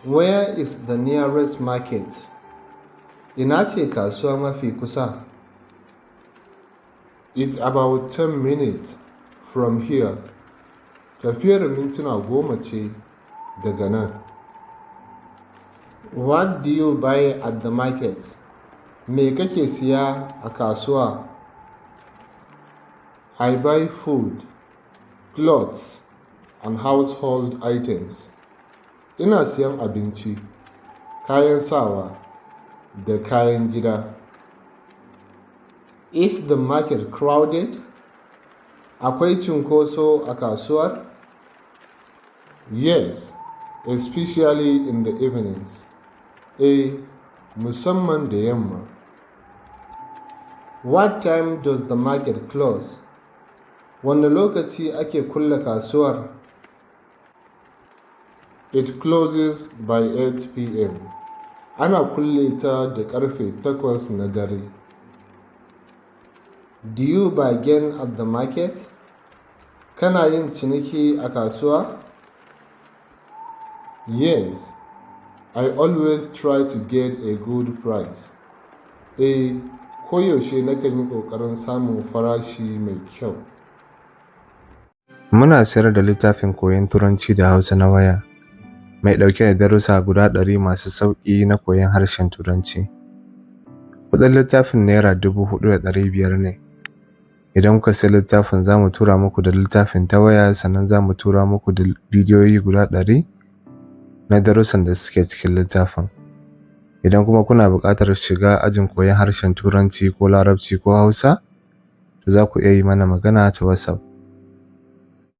Where is the nearest market? Ina ce kasuwa mafi kusa? It's about 10 minutes from here. Tafiyar mintuna 10 ce daga nan. What do you buy at the market? Me kake siya a kasuwa? I buy food, clothes, and household items. Ina siyan abinci, kayan sawa, da kayan gida. Is the market crowded? Akwai cunkoso a kasuwar? Yes, especially in the evenings. Musamman da yamma. What time does the market close? Wanne lokaci ake kulle kasuwar? It closes by 8 p.m. Ana kulle ta da ƙarfe 8 na dare. Do you bargain at the market? Kana yin ciniki a kasuwa? Yes, I always try to get a good price. Koyaushe nakan yi ƙoƙarin samun farashi mai kyau. Muna sayar da littafin koyon Turanci da Hausa na waya, mai ɗauke da darussa guda 100 masu sauƙi na koyon harshen Turanci. Kuɗin littafin Naira 4,500 ne. Idan kuka sayi littafin za mu tura muku da littafin ta waya, sannan za mu tura muku da bidiyoyi guda 100 na darussan da suke cikin littafin. Idan kuma kuna buƙatar shiga ajin koyon harshen Turanci ko Larabci ko Hausa, to za ku iya yi mana magana ta WhatsApp.